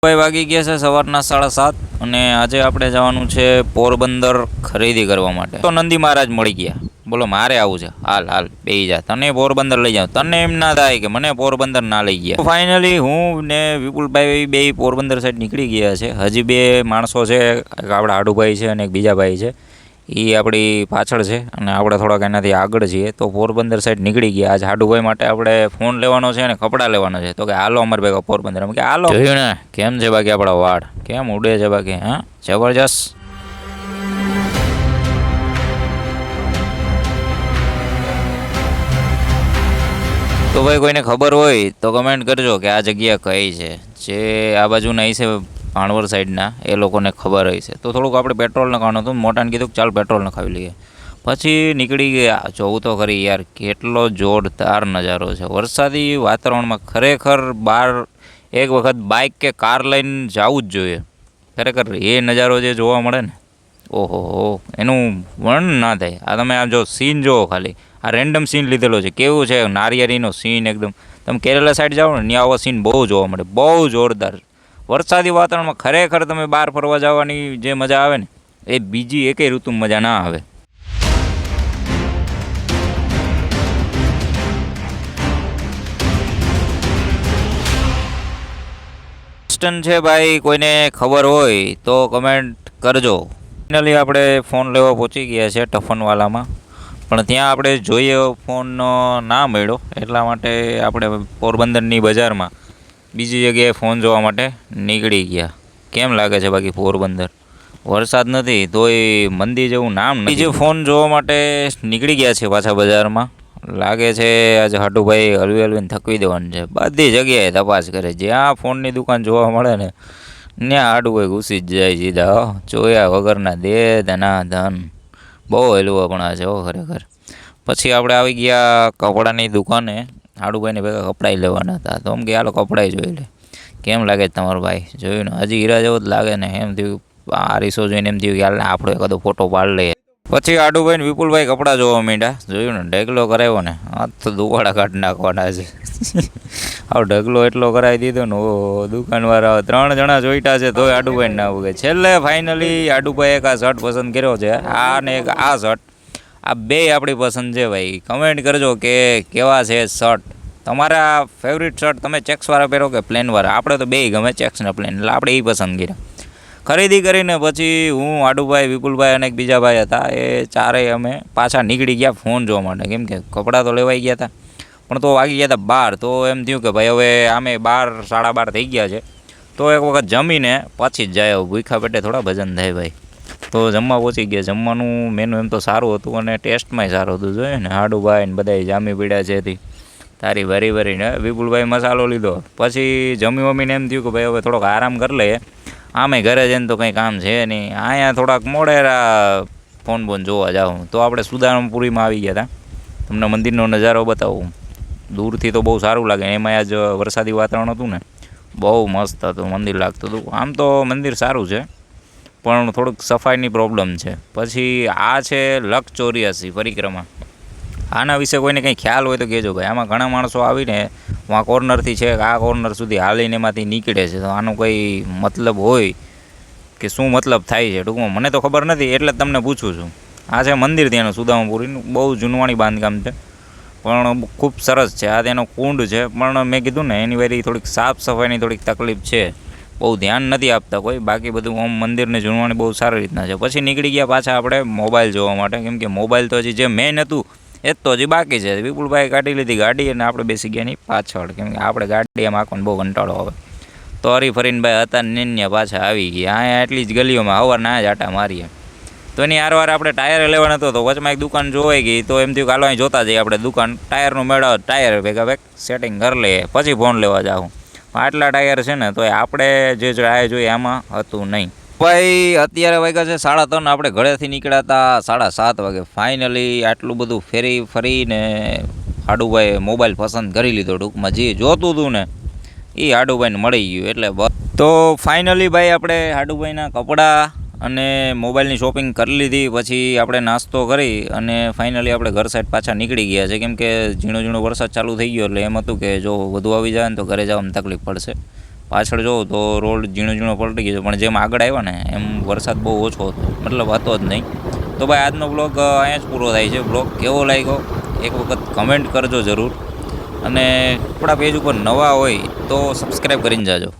ભાઈ વાગી ગયા છે સવારના 7:30 અને આજે આપણે જવાનું છે પોરબંદર ખરીદી કરવા માટે. તો નંદી મહારાજ મળી ગયા, બોલો મારે આવું છે, હાલ હાલ બેહી જા, તને પોરબંદર લઈ જાઉં. તને એમ ના થાય કે મને પોરબંદર ના લઈ ગયા. ફાઇનલી હું ને વિપુલભાઈ બે પોરબંદર સાઈડ નીકળી ગયા છે. હજી બે માણસો છે, એક આપણા હાડુભાઈ છે અને એક બીજા ભાઈ છે, એ આપણી પાછળ છે અને આપણે થોડાક એનાથી આગળ છીએ. તો પોરબંદર સાઈડ નીકળી ગયા. આજ હાડુભાઈ માટે આપણે ફોન લેવાનો છે અને કપડાં લેવાનો છે. તો કે હાલો અમારે ભેગા પોરબંદર. અમે કે હાલો. જોયું ને કેમ છે બાકી આપણા વાળ કેમ ઉડે છે બાકી? હા જબરજસ્ત. તો ભાઈ કોઈને ખબર હોય તો કમેન્ટ કરજો કે આ જગ્યા કઈ છે. જે આ બાજુના છે ભાણવર સાઈડના એ લોકોને ખબર હોય છે. તો થોડુંક આપણે પેટ્રોલ નખાવાનું હતું, મોટાને કીધું કે ચાલ પેટ્રોલ નખાવી લઈએ. પછી નીકળી ગયા. જોવું તો ખરી યાર કેટલો જોરદાર નજારો છે વરસાદી વાતાવરણમાં. ખરેખર બહાર એક વખત બાઇક કે કાર લઈને જવું જ જોઈએ. ખરેખર એ નજારો જે જોવા મળે ને, ઓહો એનું વર્ણન ના થાય. આ તમે આ જો સીન જુઓ, ખાલી આ રેન્ડમ સીન લીધેલો છે. કેવું છે નારિયેરીનો સીન એકદમ. તમે કેરલા સાઈડ જાઓ ને ત્યાં આવો સીન બહુ જોવા મળે, બહુ જોરદાર. વરસાદી વાતાવરણમાં ખરેખર તમે બહાર ફરવા જવાની જે મજા આવે ને એ બીજી એકેય ઋતુમાં મજા ના આવે. છે ભાઈ, કોઈને ખબર હોય તો કમેન્ટ કરજો. ફાઇનલી આપણે ફોન લેવા પહોંચી ગયા છે ટફનવાલામાં, પણ ત્યાં આપણે જોઈએ ફોન ના મળ્યો. એટલા માટે આપણે પોરબંદરની બજારમાં બીજી જગ્યાએ ફોન જોવા માટે નીકળી ગયા. કેમ લાગે છે બાકી પોરબંદર? વરસાદ નથી તોય મંદિર જેવું નામ નથી. બીજો ફોન જોવા માટે નીકળી ગયા છે પાછા બજારમાં. લાગે છે આજે હાટુભાઈ હલવી હલવીને થકવી દેવાનું છે. બધી જગ્યાએ તપાસ કરે, જ્યાં ફોનની દુકાન જોવા મળે ને ત્યાં હાટુભાઈ ઘૂસી જ જાય સીધા. જોયા વગરના દે ધના ધન. બહુ હલવા પણ આ છે ખરેખર. પછી આપણે આવી ગયા કપડાની દુકાને. હાડુભાઈને ભેગા કપડાં લેવાના હતા. તો એમ કે હાલો કપડાં જોઈ લે. કેમ લાગે છે તમારો ભાઈ? જોયું ને હજી હીરા જેવો જ લાગે ને. એમ થયું આ રીસો જોઈને એમ થયું કે હાલ આપણે એકાદો ફોટો પાડી લઈએ. પછી હાડુભાઈ ને વિપુલભાઈ કપડાં જોવા માંડ્યા. જોયું ને ઢગલો કરાવ્યો ને, આ તો દુવાડા કાઢી નાખવાના છે. આવો ઢગલો એટલો કરાવી દીધો ને, ઓ દુકાનવાળા 3 જણા જોઈતા છે તોય હાડુભાઈ ના આવું. છેલ્લે ફાઇનલી હાડુભાઈ એક આ શર્ટ પસંદ કર્યો છે, આ ને એક આ શર્ટ. આ બે આપણી પસંદ છે ભાઈ. કમેન્ટ કરજો કે કેવા છે શર્ટ. તમારા ફેવરિટ શર્ટ તમે ચેક્સવાળા પહેરો કે પ્લેનવાળા? આપણે તો બે ગમે, ચેક્સ ને પ્લેન, એટલે આપણે એ પસંદ કર્યા. ખરીદી કરીને પછી હું, હાડુભાઈ, વિપુલભાઈ અને એક બીજા ભાઈ હતા, એ ચારેય અમે પાછા નીકળી ગયા ફોન જોવા માટે. કેમ કે કપડાં તો લેવાઈ ગયા હતા પણ તો વાગી ગયા હતા 12. તો એમ થયું કે ભાઈ હવે આમે 12 12:30 થઈ ગયા છે તો એક વખત જમીને પછી જ જાય. ભૂખ્યા પેટે થોડા ભજન થાય ભાઈ. તો જમવા પહોંચી ગયા. જમવાનું મેનુ એમ તો સારું હતું અને ટેસ્ટમાંય સારું હતું. જોઈએ ને હાડુભાઈ ને બધાય જામી પીડ્યા છે એથી તારી ભરી ભરીને. વિપુલભાઈ મસાલો લીધો. પછી જમી વમીને એમ થયું કે ભાઈ હવે થોડોક આરામ કરી લઈએ. આમે ઘરે જઈને તો કંઈ કામ છે નહીં. અહીંયા થોડાક મોડેરા ફોન જોવા જાઉં. તો આપણે સુદામપુરીમાં આવી ગયા હતા. તમને મંદિરનો નજારો બતાવું. દૂરથી તો બહુ સારું લાગે. એમાં આજ વરસાદી વાતાવરણ હતું ને, બહુ મસ્ત હતું મંદિર લાગતું હતું. આમ તો મંદિર સારું છે પણ થોડુંક સફાઈની પ્રોબ્લેમ છે. પછી આ છે લખ 84 પરિક્રમા. આના વિશે કોઈને કંઈ ખ્યાલ હોય તો કહેજો ભાઈ. આમાં ઘણા માણસો આવીને આ કોર્નરથી છે આ કોર્નર સુધી હાલીને એમાંથી નીકળે છે. તો આનો કંઈ મતલબ હોય કે શું મતલબ થાય છે ટૂંકમાં મને તો ખબર નથી, એટલે જ તમને પૂછું છું. આ છે મંદિર ત્યાંનું સુદામાપુરીનું. બહુ જૂનવાણી બાંધકામ છે પણ ખૂબ સરસ છે. આ તેનો કુંડ છે પણ મેં કીધું ને એની વારી થોડીક સાફ સફાઈની થોડીક તકલીફ છે. બહુ ધ્યાન નથી આપતા કોઈ. બાકી બધું આમ મંદિરની જૂનવાણી બહુ સારી રીતના છે. પછી નીકળી ગયા પાછા આપણે મોબાઈલ જોવા માટે. કેમ કે મોબાઈલ તો હજી જે મેઇન હતું એ જ તો હજી બાકી છે. વિપુલભાઈ કાઢી લીધી ગાડી અને આપણે બેસી ગયા ની પાછળ. કેમ કે આપણે ગાડી એમ આંખવાનો બહુ કંટાળો આવે. તો હરી ફરીને ભાઈ હતા નેન્યા પાછા આવી ગયા. અહીંયા એટલી જ ગલીઓમાં સવારના જ આટા મારીએ. તો એની હારવાર આપણે ટાયર લેવાનો હતો. તો વચમાં એક દુકાન જોવાઈ ગઈ. તો એમ થયું કે હાલો અહીં જોતા જઈએ આપણે દુકાન. ટાયરનું મેળવ, ટાયર ભેગા ભેગ સેટિંગ કરી લઈએ પછી ફોન લેવા જાઉં. આટલા ટાયર છે ને તો આપણે જે ટાયર જોઈએ આમાં હતું નહીં. ભાઈ અત્યારે વાગ્યા છે 3:30. આપણે ઘરેથી નીકળ્યા હતા 7:30 વાગે. ફાઇનલી આટલું બધું ફરીને હાડુભાઈ મોબાઈલ પસંદ કરી લીધો. ટૂંકમાં જે જોતું હતું ને એ હાડુભાઈને મળી ગયું. એટલે તો ફાઇનલી ભાઈ આપણે હાડુભાઈના કપડાં અને મોબાઈલની શોપિંગ કરી લીધી. પછી આપણે નાસ્તો કરી અને ફાઇનલી આપણે ઘર સાઈડ પાછા નીકળી ગયા છે. કેમ કે ઝીણો ઝીણો વરસાદ ચાલુ થઈ ગયો એટલે એમ હતું કે જો વધુ આવી જાય ને તો ઘરે જવામાં તકલીફ પડશે. પાછળ જોઉં તો રોડ ઝીણો ઝીણો પલટી ગયો છે, પણ જેમ આગળ આવ્યા ને એમ વરસાદ બહુ ઓછો હતો, મતલબ હતો જ નહીં. તો ભાઈ આજનો બ્લોગ અહીંયા જ પૂરો થાય છે. બ્લોગ કેવો લાગ્યો એક વખત કમેન્ટ કરજો જરૂર, અને આપણા પેજ ઉપર નવા હોય તો સબસ્ક્રાઈબ કરીને જાજો.